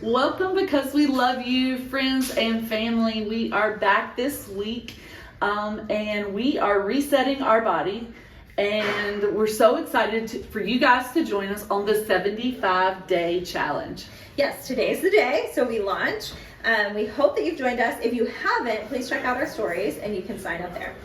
Welcome because we love you, friends and family. We are back this week and we are resetting our body. And we're so excited for you guys to join us on the 75-day challenge. Yes, today's the day, so we launch. We hope that you've joined us. If you haven't, please check out our stories and you can sign up there.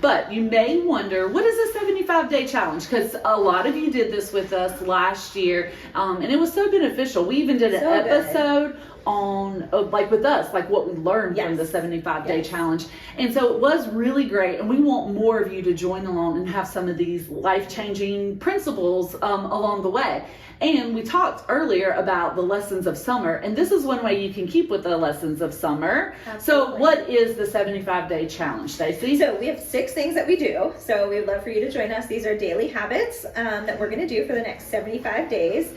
But you may wonder, what is a 75-day challenge? Because a lot of you did this with us last year, and it was so beneficial. We even did an episode on, like with us, like what we learned from the 75-day challenge. And so it was really great, and we want more of you to join along and have some of these life-changing principles along the way. And we talked earlier about the lessons of summer, and this is one way you can keep with the lessons of summer. Absolutely. So what is the 75-day challenge, Stacy? So we have 6 things that we do, so we would love for you to join us. These are daily habits that we're going to do for the next 75 days.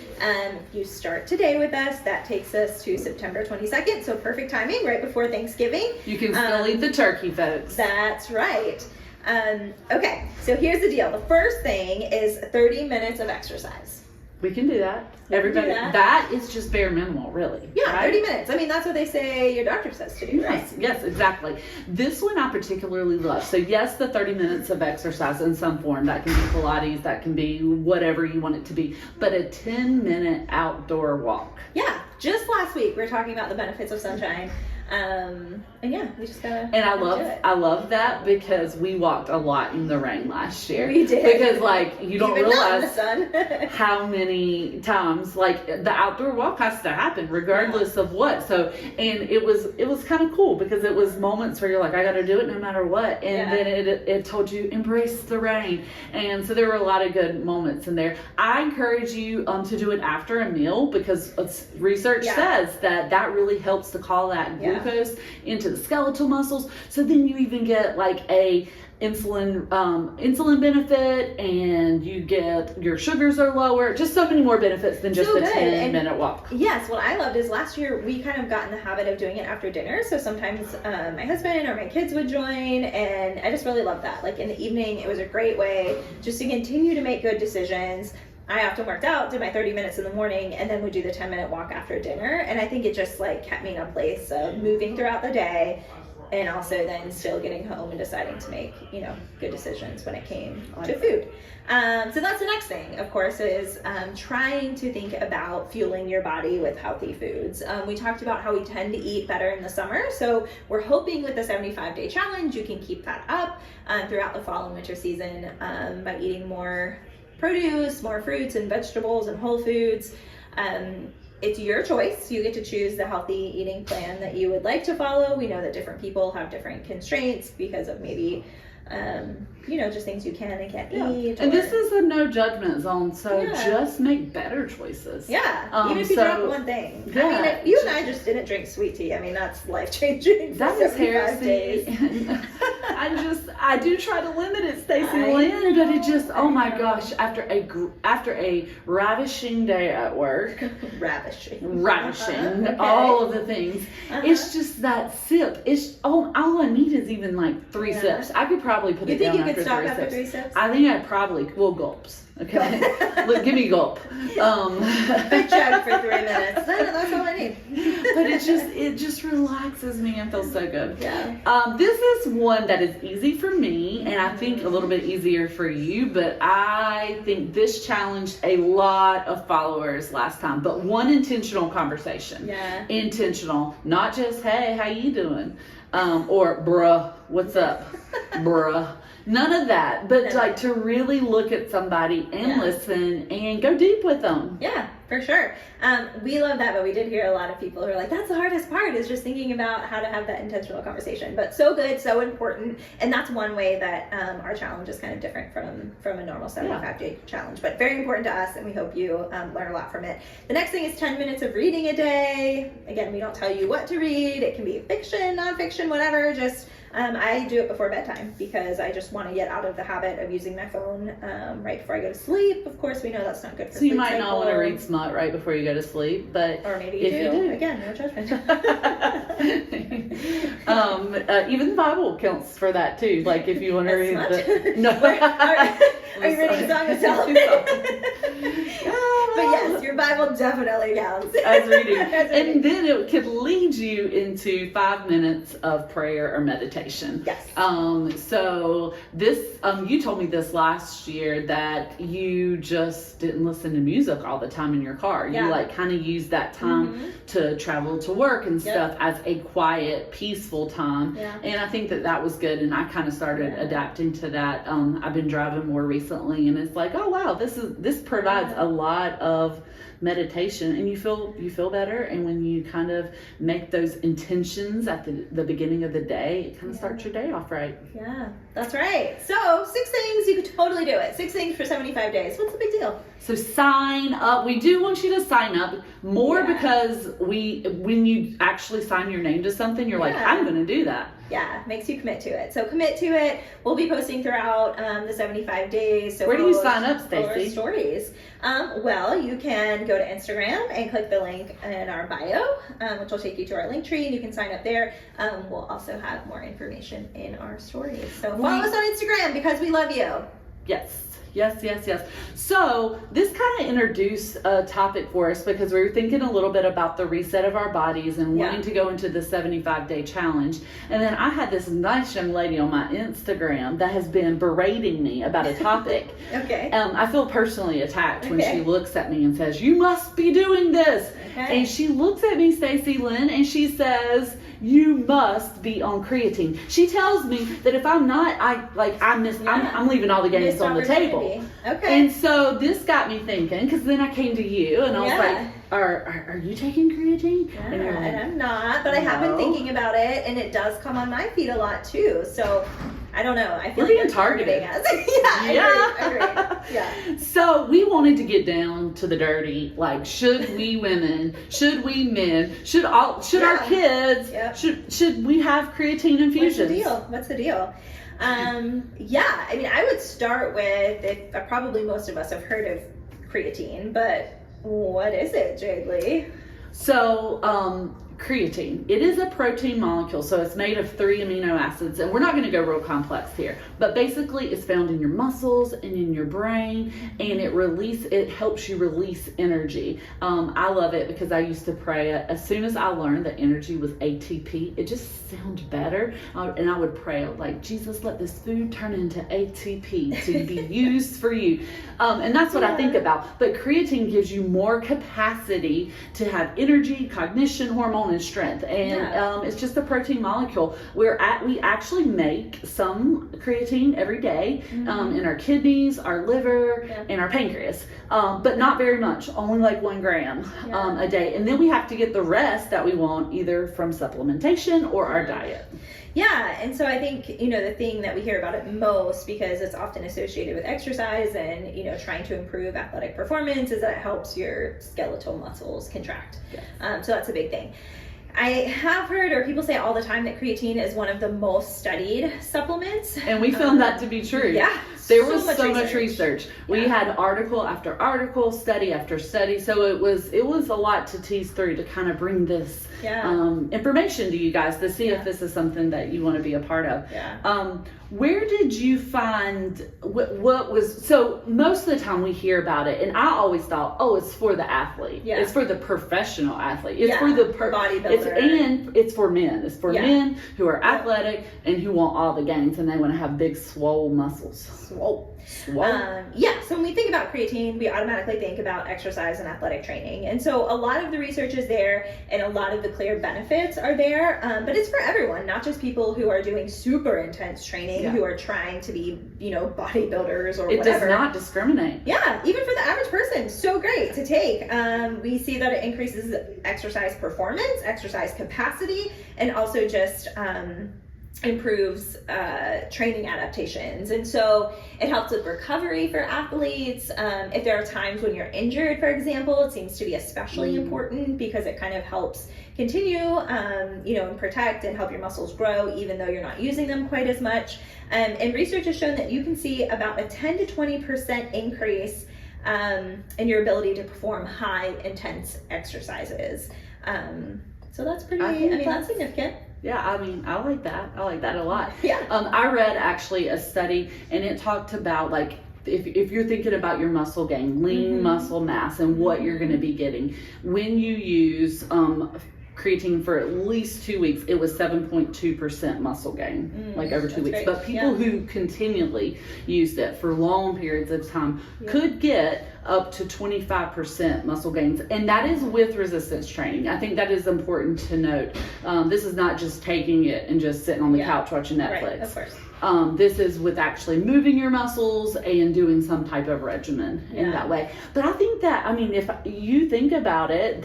You start today with us. That takes us to September 22nd, so perfect timing, right before Thanksgiving. You can still eat the turkey, folks. That's right. Okay, so here's the deal. The first thing is 30 minutes of exercise. We can do that. Everybody, that is just bare minimal, really. Yeah, right? 30 minutes. I mean, that's what they say your doctor says to do, right? Yes, exactly. This one I particularly love. So yes, the 30 minutes of exercise in some form. That can be Pilates, that can be whatever you want it to be. But a 10-minute outdoor walk. Yeah, just last week we were talking about the benefits of sunshine. And yeah, we just gotta. And I love that because we walked a lot in the rain last year. We did. Because like you don't realize not in the sun. how many times like the outdoor walk has to happen regardless of what. So and it was kind of cool because it was moments where you're like, I got to do it no matter what. And then it told you embrace the rain. And so there were a lot of good moments in there. I encourage you to do it after a meal because research says that really helps to call that glucose into the skeletal muscles. So then you even get like a insulin benefit, and you get your sugars are lower. Just so many more benefits than just a 10-minute walk. Yes, what I loved is last year we kind of got in the habit of doing it after dinner. So sometimes my husband or my kids would join, and I just really loved that. Like in the evening, it was a great way just to continue to make good decisions. I often worked out, did my 30 minutes in the morning, and then would do the 10-minute walk after dinner. And I think it just like kept me in a place of moving throughout the day, and also then still getting home and deciding to make, good decisions when it came to food. So that's the next thing, of course, is trying to think about fueling your body with healthy foods. We talked about how we tend to eat better in the summer. So we're hoping with the 75-day challenge, you can keep that up throughout the fall and winter season by eating more produce, more fruits and vegetables and whole foods. It's your choice. You get to choose the healthy eating plan that you would like to follow. We know that different people have different constraints because of maybe just things you can and can't eat. And this is a no judgment zone, so just make better choices. Yeah, even if you drop one thing. Yeah. I mean, if you and I just didn't drink sweet tea, I mean, that's life-changing. That is heresy. I do try to limit it, Stacy Lynn, but it just, oh my gosh, after a ravishing day at work. Ravishing, all of the things. It's just that sip. It's all I need is even like 3 sips. I could probably put it down after 3 sips. I think I probably gulps. Okay, look, give me a gulp. Big chug for 3 minutes. That's all I need. But it just relaxes me and feels so good. Yeah. This is one that is easy for me, and I think a little bit easier for you. But I think this challenged a lot of followers last time. But one intentional conversation. Yeah. Intentional, not just hey, how you doing, or bruh, what's up, bruh. None of that, but like to really look at somebody and listen and go deep with them. Yeah, for sure. We love that, but we did hear a lot of people who are like, that's the hardest part, is just thinking about how to have that intentional conversation. But so good, so important, and that's one way that our challenge is kind of different from a normal 75-day challenge, but very important to us, and we hope you learn a lot from it. The next thing is 10 minutes of reading a day. Again, we don't tell you what to read. It can be fiction, nonfiction, whatever, just I do it before bedtime because I just want to get out of the habit of using my phone right before I go to sleep. Of course, we know that's not good for So you sleep might cycle. not want to read smut right before you go to sleep, but Or maybe if you do. Again, no judgment. Even the Bible counts for that too. Like if you want to read the no. Are you reading Song of Solomon? But yes, your Bible definitely counts as reading. And then it could lead you into 5 minutes of prayer or meditation. Yes. So this, you told me this last year that you just didn't listen to music all the time in your car. Yeah. You like kind of used that time to travel to work and stuff as a quiet, peaceful time. Yeah. And I think that was good. And I kind of started adapting to that. I've been driving more recently, and it's like, oh wow, this provides a lot of meditation, and you feel better. And when you kind of make those intentions at the beginning of the day, it kind of starts your day off right. Yeah, that's right. So 6 things, you could totally do it. 6 things for 75 days. What's the big deal? So sign up. We do want you to sign up more because when you actually sign your name to something, you're like, I'm going to do that. Yeah, makes you commit to it. So commit to it. We'll be posting throughout the 75 days. So where do you sign up, Stacy? Stories. Well, you can go to Instagram and click the link in our bio, which will take you to our link tree, and you can sign up there. We'll also have more information in our stories. So follow us on Instagram because we love you. Yes. So this kind of introduced a topic for us because we were thinking a little bit about the reset of our bodies and wanting to go into the 75-day challenge. And then I had this nice young lady on my Instagram that has been berating me about a topic. Okay. I feel personally attacked when she looks at me and says, you must be doing this. Okay. And she looks at me, Stacy Lynn, and she says, you must be on creatine. She tells me that if I'm not, I'm leaving all the games on the table. Okay. And so this got me thinking, because then I came to you and I was like, are you taking creatine? Yeah, and I'm not, but I have been thinking about it, and it does come on my feed a lot too. So I don't know. I feel we're being targeted. I agree. Yeah. So we wanted to get down to the dirty. Like, should we women? Should we men? Should our kids? Should we have creatine infusions? What's the deal? I mean, I would start with probably most of us have heard of creatine, but what is it, Jade Lee? So, creatine. It is a protein molecule, so it's made of 3 amino acids, and we're not going to go real complex here, but basically it's found in your muscles and in your brain, and it helps you release energy. I love it because I used to pray as soon as I learned that energy was ATP, it just sounded better, and I would pray like, Jesus, let this food turn into ATP to be used for you, and that's what I think about. But creatine gives you more capacity to have energy, cognition, hormone, and strength, and it's just a protein molecule. We actually make some creatine every day in our kidneys, our liver, and our pancreas, but not very much, only like 1 gram a day, and then we have to get the rest that we want either from supplementation or our diet. Yeah, and so I think, the thing that we hear about it most, because it's often associated with exercise and, trying to improve athletic performance, is that it helps your skeletal muscles contract. So that's a big thing. I have heard, or people say all the time, that creatine is one of the most studied supplements. And we found that to be true. Yeah. There was so much research. We had article after article, study after study. So it was a lot to tease through to kind of bring this information to you guys to see if this is something that you want to be a part of. Where did you find what was, so most of the time we hear about it, and I always thought, it's for the athlete. It's for the professional athlete. It's for the bodybuilder. It's for men. It's for men who are athletic and who want all the gains, and they want to have big swole muscles. So when we think about creatine, we automatically think about exercise and athletic training. And so a lot of the research is there and a lot of the clear benefits are there, but it's for everyone, not just people who are doing super intense training, who are trying to be, bodybuilders or whatever. It does not discriminate. Yeah, even for the average person, so great to take. We see that it increases exercise performance, exercise capacity, and also just improves training adaptations. And so it helps with recovery for athletes. If there are times when you're injured, for example, it seems to be especially important because it kind of helps continue, and protect and help your muscles grow, even though you're not using them quite as much. And research has shown that you can see about a 10 to 20% increase in your ability to perform high intense exercises. So that's that's significant. Yeah, I like that. I like that a lot. Yeah. I read actually a study, and it talked about like if you're thinking about your muscle gain, lean muscle mass, and what you're going to be getting when you use creatine for at least 2 weeks, it was 7.2% muscle gain, like over 2 weeks. Great. But people who continually used it for long periods of time could get up to 25% muscle gains, and that is with resistance training. I think that is important to note. This is not just taking it and just sitting on the couch watching Netflix. Right, of course. This is with actually moving your muscles and doing some type of regimen in that way. But I think that, if you think about it,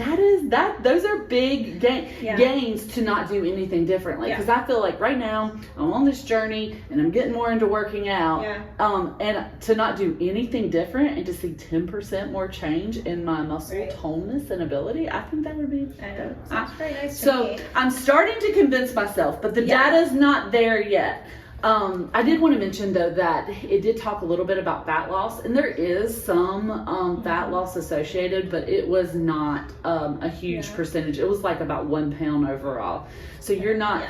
those are big gains to not do anything differently. Because I feel like right now I'm on this journey and I'm getting more into working out. And to not do anything different and to see 10% more change in my muscle toneness and ability, I think that would be. I know. Sounds very nice to So me. I'm starting to convince myself, but the data's not there yet. I did want to mention though that it did talk a little bit about fat loss, and there is some fat loss associated, but it was not a huge percentage. It was like about 1 pound overall. So you're not.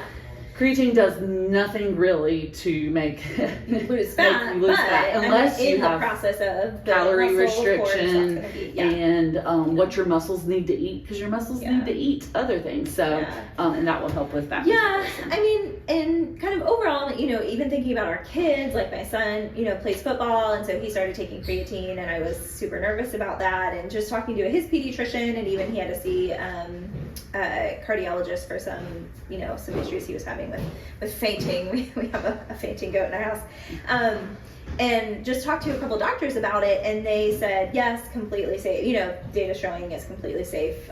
Creatine does nothing really to make you lose fat, unless you in have the process of calorie muscle, restriction course, and what your muscles need to eat, because your muscles need to eat other things. So and that will help with that. Yeah, and kind of overall, even thinking about our kids, like my son, plays football, and so he started taking creatine, and I was super nervous about that, and just talking to his pediatrician, and even he had to see a cardiologist for some issues he was having with fainting. We have a fainting goat in our house. And just talked to a couple doctors about it, and they said, yes, completely safe. Data showing it's completely safe,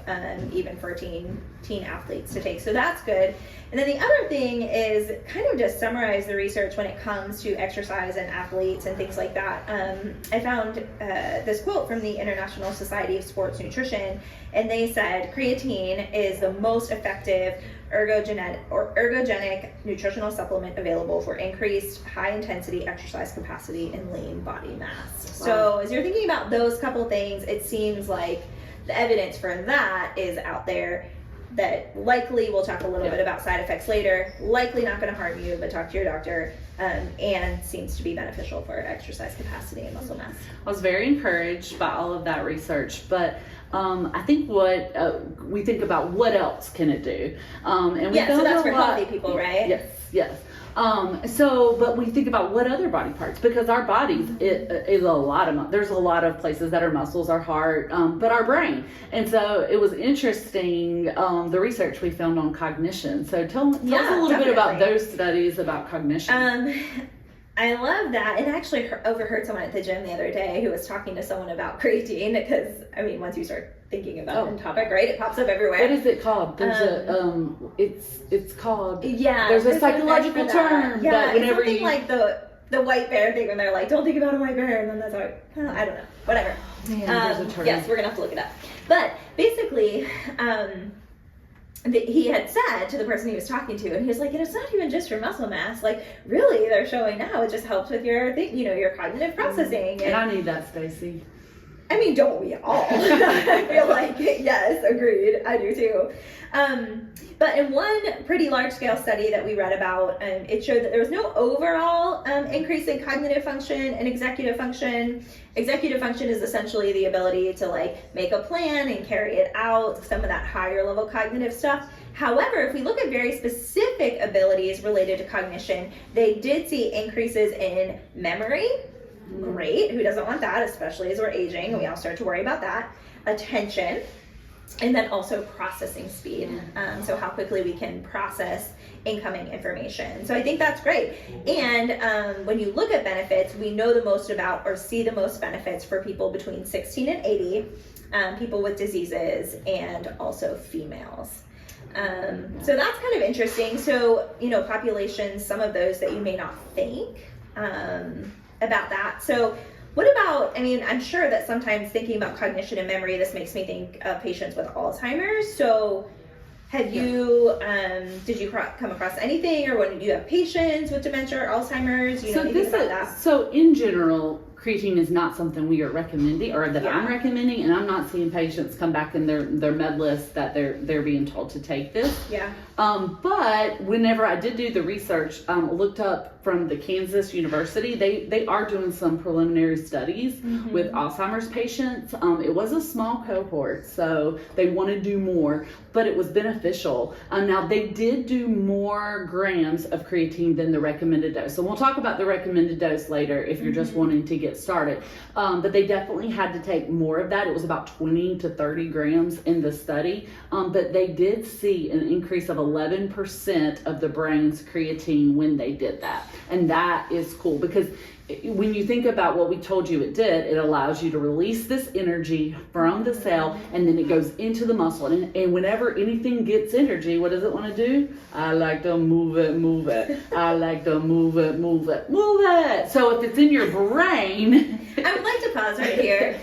even for teen athletes to take. So that's good. And then the other thing is kind of just summarize the research when it comes to exercise and athletes and things like that. I found this quote from the International Society of Sports Nutrition, and they said creatine is the most effective ergogenic nutritional supplement available for increased high intensity exercise capacity and lean body mass. Wow. So as you're thinking about those couple things, it seems like the evidence for that is out there. That likely, we'll talk a little bit about side effects later, likely not going to harm you, but talk to your doctor, and seems to be beneficial for exercise capacity and muscle mass. I was very encouraged by all of that research, but I think what we think about what else can it do, and we so that's for healthy people, right? Yes. But we think about what other body parts, because our bodies, it is there's a lot of places that our muscles, our heart, but our brain. And so it was interesting, the research we found on cognition. So tell us a little bit about those studies about cognition. I love that, and actually overheard someone at the gym the other day who was talking to someone about creatine, because once you start thinking about the topic, right, it pops up everywhere. What is it called? There's it's called. Yeah. There's a psychological term. Yeah, whenever it's something like the white bear thing, when they're like, don't think about a white bear, and then that's how I don't know, whatever. There's a term. Yes, we're gonna have to look it up. But basically, he had said to the person he was talking to, and he was like, and it's not even just your muscle mass. Like, really, they're showing now it just helps with your your cognitive processing. And I need that, Stacy. Don't we all? I feel like, yes, agreed. I do too. But in one pretty large-scale study that we read about, it showed that there was no overall increase in cognitive function and executive function. Executive function is essentially the ability to make a plan and carry it out, some of that higher level cognitive stuff. However, if we look at very specific abilities related to cognition, they did see increases in memory. Great, who doesn't want that, especially as we're aging and we all start to worry about that. Attention, and then also processing speed, so how quickly we can process incoming information. So I think that's great. And when you look at benefits, we know the most about, or see the most benefits for people between 16 and 80, people with diseases, and also females. So that's kind of interesting. So, populations, some of those that you may not think about that. So what about, I'm sure that sometimes thinking about cognition and memory, this makes me think of patients with Alzheimer's. So have you, did you come across anything, or when you have patients with dementia or Alzheimer's, anything about that? So in general, creatine is not something we are recommending, or that I'm recommending, and I'm not seeing patients come back in their med list that they're being told to take this. Yeah. But whenever I did do the research, looked up from the Kansas University, they are doing some preliminary studies with Alzheimer's patients. It was a small cohort, so they want to do more, but it was beneficial. Now they did do more grams of creatine than the recommended dose. So we'll talk about the recommended dose later if you're just wanting to get started. But they definitely had to take more of that. It was about 20 to 30 grams in the study. But they did see an increase of 11% of the brain's creatine when they did that. And that is cool, because when you think about what we told you it did, it allows you to release this energy from the cell, and then it goes into the muscle. And whenever anything gets energy, what does it want to do? I like to move it, move it. I like to move it, move it, move it. So if it's in your brain... I would like to pause right here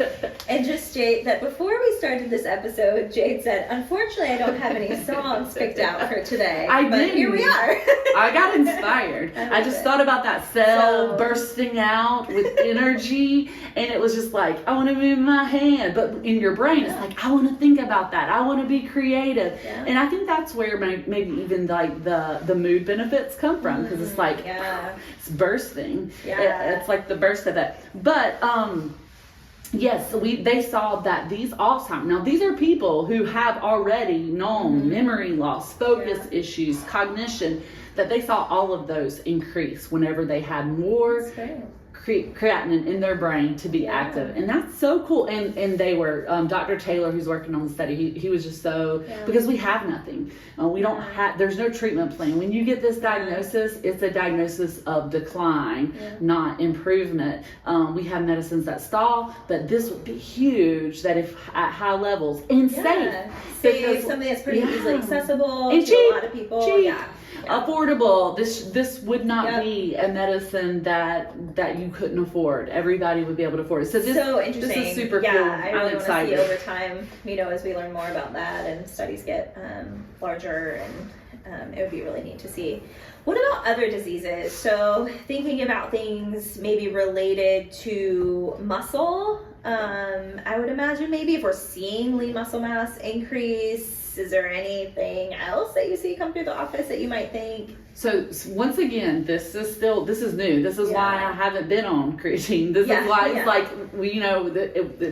and just state that before we started this episode, Jade said, unfortunately, I don't have any songs picked out for today. But here we are. I got inspired. I just thought about that cell bursting out with energy, and it was just like, I want to move my hand. But in your brain, it's like, I want to think about that. I want to be creative. Yeah. And I think that's where maybe even like the mood benefits come from, because it's like, it's bursting. Yeah. It's like the burst of it. But yes, they saw that these Alzheimer's, now these are people who have already known memory loss, focus issues, cognition, that they saw all of those increase whenever they had more creatinine in their brain to be active. And that's so cool. And they were, Dr. Taylor, who's working on the study, he was just so, because we have nothing. We don't have, there's no treatment plan. When you get this diagnosis, it's a diagnosis of decline, not improvement. We have medicines that stall, but this would be huge, that if at high levels and safe. Something that's pretty easily accessible and to a lot of people. Cheap. Affordable. This would not be a medicine that you couldn't afford. Everybody would be able to afford it. So interesting. This is super cool. I really want to see over time, as we learn more about that and studies get larger, and it would be really neat to see. What about other diseases? So thinking about things maybe related to muscle, I would imagine maybe if we're seeing lean muscle mass increase, is there anything else that you see come through the office that you might think? So once again, this is new. This is why I haven't been on creatine. This is why it's like,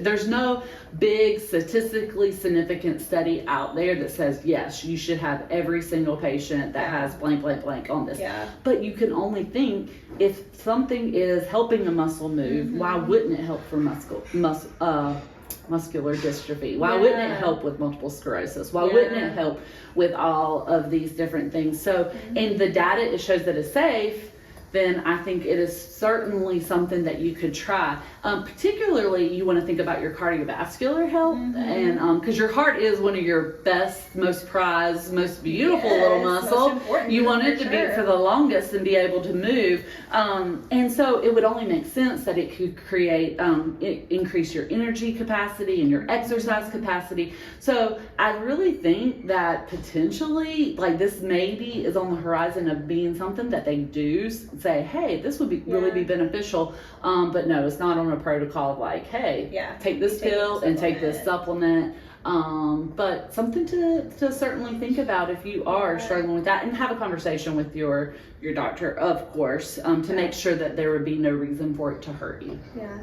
there's no big statistically significant study out there that says, yes, you should have every single patient that has blank, blank, blank on this. Yeah. But you can only think, if something is helping a muscle move, why wouldn't it help for muscular dystrophy? Why wouldn't it help with multiple sclerosis? Why wouldn't it help with all of these different things? So in the data, it shows that it's safe. Then I think it is certainly something that you could try. Particularly, you want to think about your cardiovascular health, and because your heart is one of your best, most prized, most beautiful little muscle. You want it to beat for the longest and be able to move. And so it would only make sense that it could create, increase your energy capacity and your exercise capacity. So I really think that potentially, like, this maybe is on the horizon of being something that they do say, hey, this would be really be beneficial. But no, it's not on a protocol of like, hey, take this pill and take this supplement. But something to certainly think about if you are struggling with that, and have a conversation with your doctor, of course, to make sure that there would be no reason for it to hurt you. Yeah.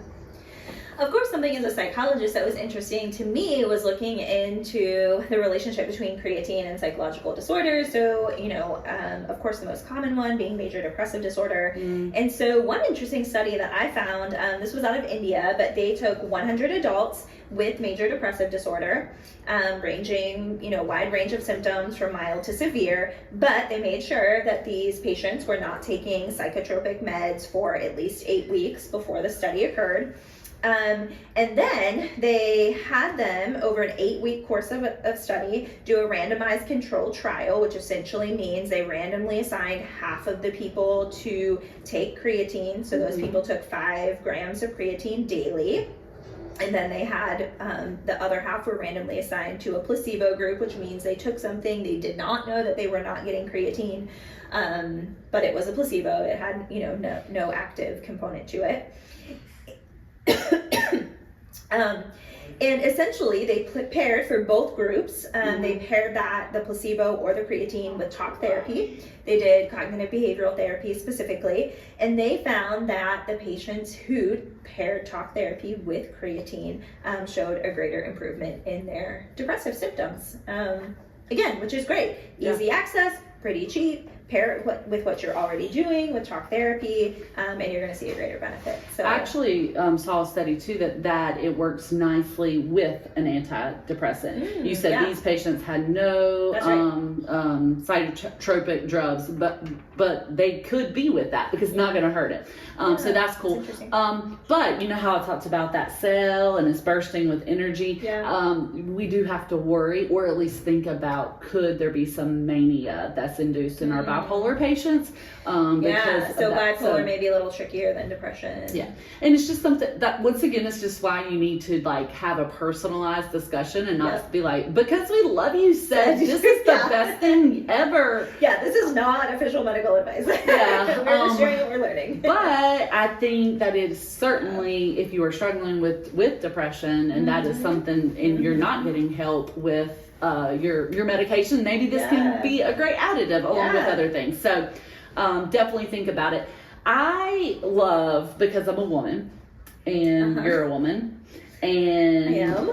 Of course, something as a psychologist that was interesting to me was looking into the relationship between creatine and psychological disorders. So, of course, the most common one being major depressive disorder. And so one interesting study that I found, this was out of India, but they took 100 adults with major depressive disorder, ranging, wide range of symptoms from mild to severe, but they made sure that these patients were not taking psychotropic meds for at least 8 weeks before the study occurred. And then they had them over an 8-week course of study do a randomized control trial, which essentially means they randomly assigned half of the people to take creatine. So those people took 5 grams of creatine daily. And then they had the other half were randomly assigned to a placebo group, which means they took something. They did not know that they were not getting creatine, but it was a placebo. It had, no active component to it. And essentially they paired for both groups. They paired the placebo or the creatine with talk therapy. They did cognitive behavioral therapy specifically, and they found that the patients who paired talk therapy with creatine showed a greater improvement in their depressive symptoms. Again, which is great. Easy access, pretty cheap. Pair it with what you're already doing with talk therapy, and you're going to see a greater benefit. So I actually saw a study too that it works nicely with an antidepressant. You said these patients had no psychotropic drugs, but they could be with that because it's not going to hurt it. So that's cool. But you know how I talked about that cell and it's bursting with energy. We do have to worry, or at least think about, could there be some mania that's induced in our bipolar patients? Because so bipolar may be a little trickier than depression. And it's just something that, once again, it's just why you need to have a personalized discussion and not be like, because we love you, said this is the best thing ever. This is not official medical advice. We're just sharing what we're learning. But I think that it's certainly, if you are struggling with depression and that is something, and you're not getting help with your medication, maybe this can be a great additive along with other things. So definitely think about it. I love, because I'm a woman and you're a woman, and I am.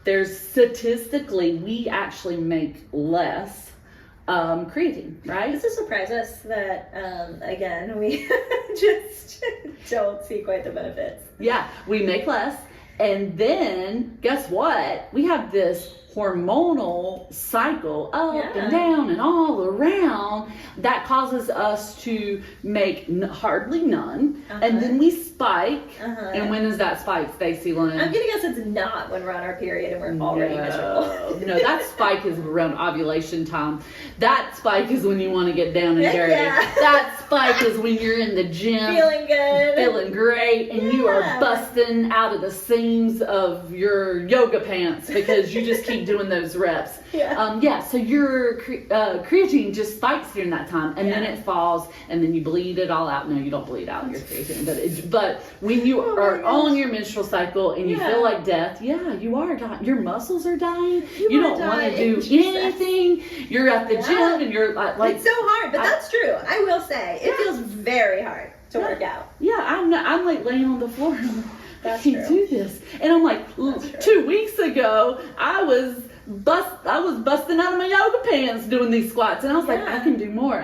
There's statistically we actually make less creatine, right? Does it surprise us that again we just don't see quite the benefits? We make less, and then guess what? We have this hormonal cycle up and down and all around that causes us to make hardly none, and then we spike. And when is that spike, Stacy Lynn? I'm gonna guess it's not when we're on our period and we're already miserable. No, that spike is around ovulation time. That spike is when you want to get down and dirty. That spike is when you're in the gym feeling good, feeling great, and you are busting out of the seams of your yoga pants because you just keep doing those reps. So your creatine just spikes during that time, and then it falls, and then you bleed it all out. No, you don't bleed out your creatine, but when you are on your menstrual cycle and you feel like death, you are dying. Your muscles are dying. You don't want to do anything. You're at the gym and you're like it's so hard, but that's true. I will say it feels very hard to work out. I'm like laying on the floor and I can't do this, and I'm like 2 weeks ago I was busting out of my yoga pants doing these squats, and I was like, I can do more,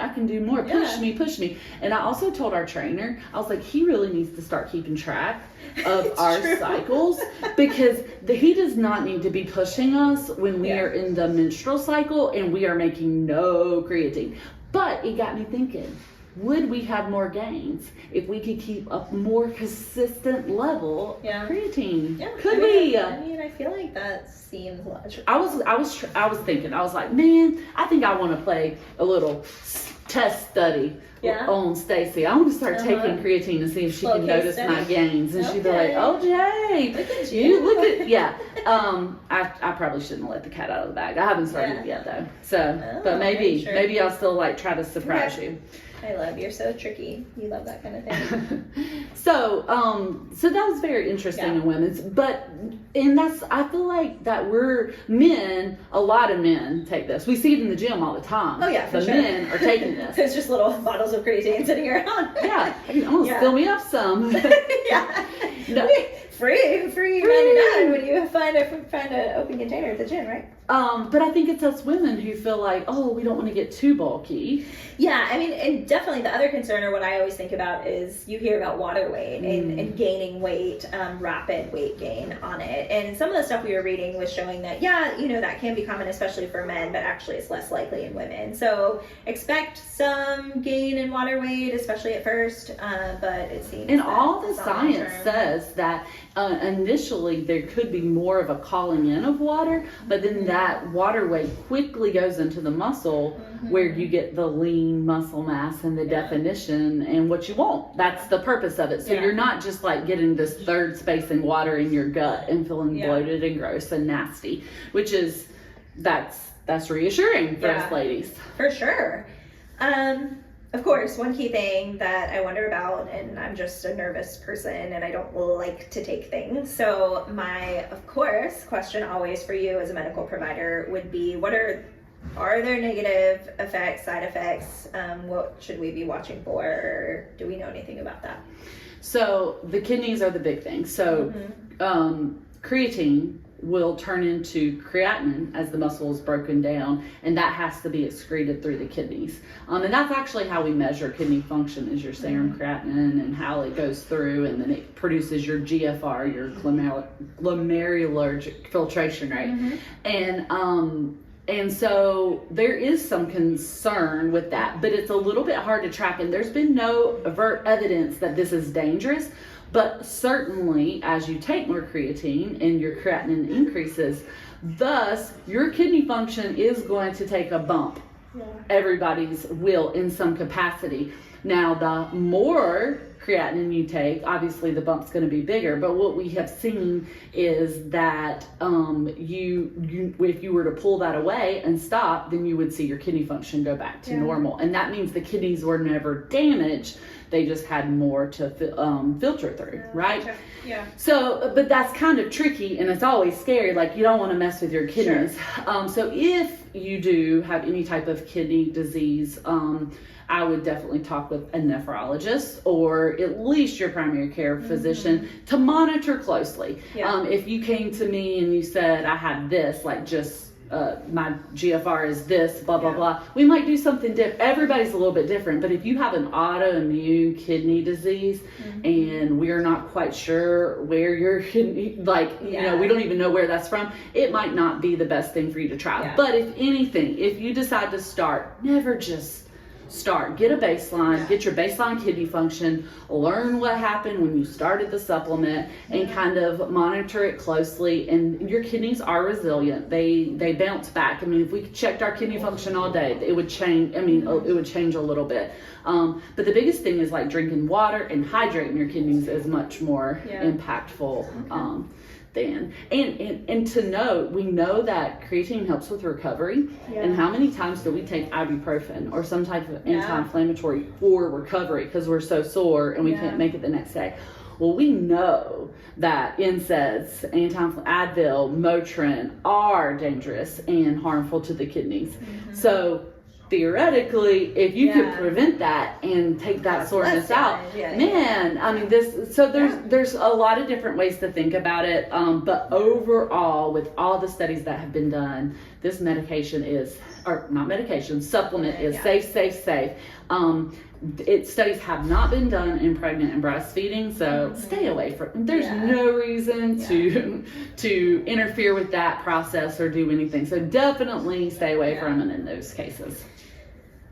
push me. And I also told our trainer, I was like, he really needs to start keeping track of our cycles, because he does not need to be pushing us when we are in the menstrual cycle and we are making no creatine. But it got me thinking, would we have more gains if we could keep a more consistent level of creatine? Could we? I mean, I feel like that seems logical. I was thinking, I was like, man, I think I want to play a little test study on Stacy. I want to start taking creatine and see if she can notice my gains, and she'd be like, "Oh, Jay, look at you! Look at I probably shouldn't let the cat out of the bag. I haven't started yet though. So, but maybe I'll still try to surprise you. I love, you're so tricky. You love that kind of thing. So that was very interesting in women's, I feel like that a lot of men take this. We see it in the gym all the time. Oh yeah, for sure. Men are taking this. It's just little bottles of creatine sitting around. I'm gonna fill me up some. No. Free 99 when you find an open container at the gym, right? But I think it's us women who feel like, oh, we don't want to get too bulky. Yeah, I mean, and definitely the other concern, or what I always think about, is you hear about water weight and gaining weight, rapid weight gain on it. And some of the stuff we were reading was showing that, yeah, you know, that can be common, especially for men, but actually it's less likely in women. So expect some gain in water weight, especially at first, but it seems. And all the science says that initially there could be more of a calling in of water, but then that water weight quickly goes into the muscle where you get the lean muscle mass and the definition and what you want. That's the purpose of it. So you're not just like getting this third space in water in your gut and feeling bloated and gross and nasty, which is, that's reassuring for us ladies. For sure. Of course, one key thing that I wonder about, and I'm just a nervous person and I don't like to take things. So my, of course, question always for you as a medical provider would be, are there negative effects, side effects? What should we be watching for? Or do we know anything about that? So the kidneys are the big thing. So creatine will turn into creatinine as the muscle is broken down, and that has to be excreted through the kidneys. And that's actually how we measure kidney function, is your serum creatinine and how it goes through, and then it produces your GFR, your glomerular filtration rate. And so there is some concern with that, but it's a little bit hard to track, and there's been no overt evidence that this is dangerous. But certainly, as you take more creatine and your creatinine increases, thus your kidney function is going to take a bump. Everybody's will in some capacity. Now, the more creatinine you take, obviously the bump's going to be bigger. But what we have seen is that if you were to pull that away and stop, then you would see your kidney function go back to normal, and that means the kidneys were never damaged. They just had more to filter through, right? Yeah. So, but that's kind of tricky, and it's always scary. Like, you don't want to mess with your kidneys. So if you do have any type of kidney disease, I would definitely talk with a nephrologist or at least your primary care physician to monitor closely. If you came to me and you said, I had this, like just my GFR is this, blah, blah, blah, we might do something different. Everybody's a little bit different, but if you have an autoimmune kidney disease and we're not quite sure where your kidney, you know, we don't even know where that's from, it might not be the best thing for you to try. But if anything, if you decide to start, never just start. Get a baseline, get your baseline kidney function, learn what happened when you started the supplement, and kind of monitor it closely. And your kidneys are resilient. They bounce back. I mean, if we checked our kidney function all day, it would change. I mean, it would change a little bit. But the biggest thing is like drinking water and hydrating your kidneys is much more impactful. And to note, we know that creatine helps with recovery. And how many times do we take ibuprofen or some type of anti-inflammatory for recovery because we're so sore and we can't make it the next day? Well, we know that NSAIDs, Advil, Motrin are dangerous and harmful to the kidneys. So theoretically, if you could prevent that and take that soreness out, man, I mean, there's a lot of different ways to think about it. But overall, with all the studies that have been done, this medication is, or not medication, supplement is safe. Studies have not been done in pregnant and breastfeeding, so stay away from. There's no reason to interfere with that process or do anything. So definitely stay away from it in those cases.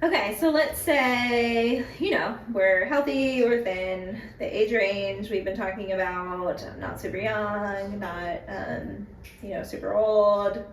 Okay, so let's say, you know, we're healthy, we're within the age range we've been talking about, not super young, not, super old.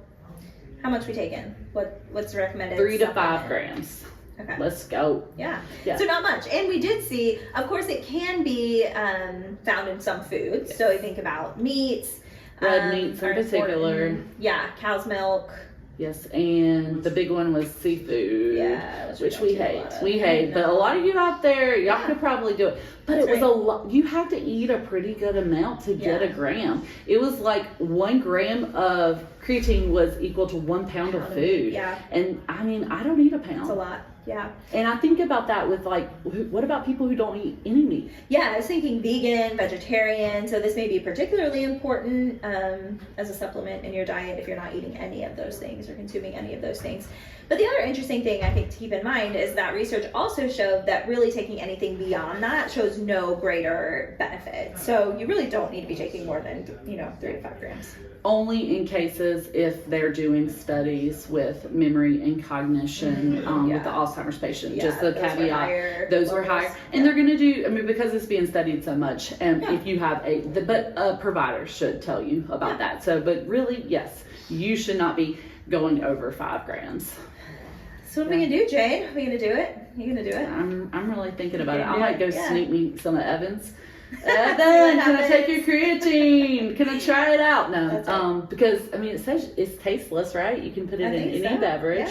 How much we taking? What's recommended? 3 to 5 grams. Okay. Let's go. Yeah. So not much. And we did see, of course, it can be found in some foods. So you think about meats. Red meats in particular. Important. Yeah, cow's milk. Yes, and the big one was seafood, which we hate. We hate, but a lot of you out there, y'all could probably do it. But it was a lot. You have to eat a pretty good amount to get a gram. It was like 1 gram of creatine was equal to 1 pound of food. Yeah. And I mean, I don't eat a pound. It's a lot. Yeah. And I think about that with like, what about people who don't eat any meat? Yeah, I was thinking vegan, vegetarian. So this may be particularly important as a supplement in your diet if you're not eating any of those things or consuming any of those things. But the other interesting thing I think to keep in mind is that research also showed that really taking anything beyond that shows no greater benefit. So you really don't need to be taking more than 3 to 5 grams. Only in cases if they're doing studies with memory and cognition with the Alzheimer's patient. Just the caveat, those were higher. And they're going to do, I mean, because it's being studied so much, and if you have but a provider should tell you about that. So, but really, yes, you should not be going over 5 grams. So what are we going to do, Jade? Are we going to do it? You going to do it? I'm really thinking about it. I might go sneak me some of Evan's. Evan, can I take your creatine? Can I try it out? No, because I mean, it says it's tasteless, right? You can put it in any beverage.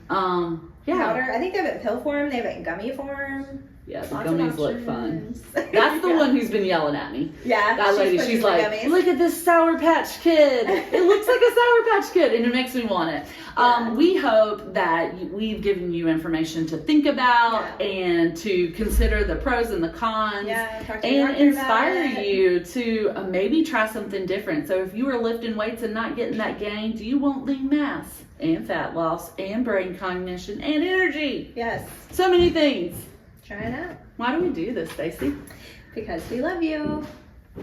Powder. I think they have it in pill form. They have it in gummy form. Yeah, the gummies look fun. That's the one who's been yelling at me. Yeah, that lady. She's like, "Look at this Sour Patch Kid. It looks like a Sour Patch Kid," and it makes me want it. We hope that we've given you information to think about and to consider the pros and the cons, and inspire you to maybe try something different. So if you are lifting weights and not getting that gain, do you want lean mass and fat loss and brain cognition and energy? Yes. So many things. Try it out. Why do we do this, Stacy? Because we love you.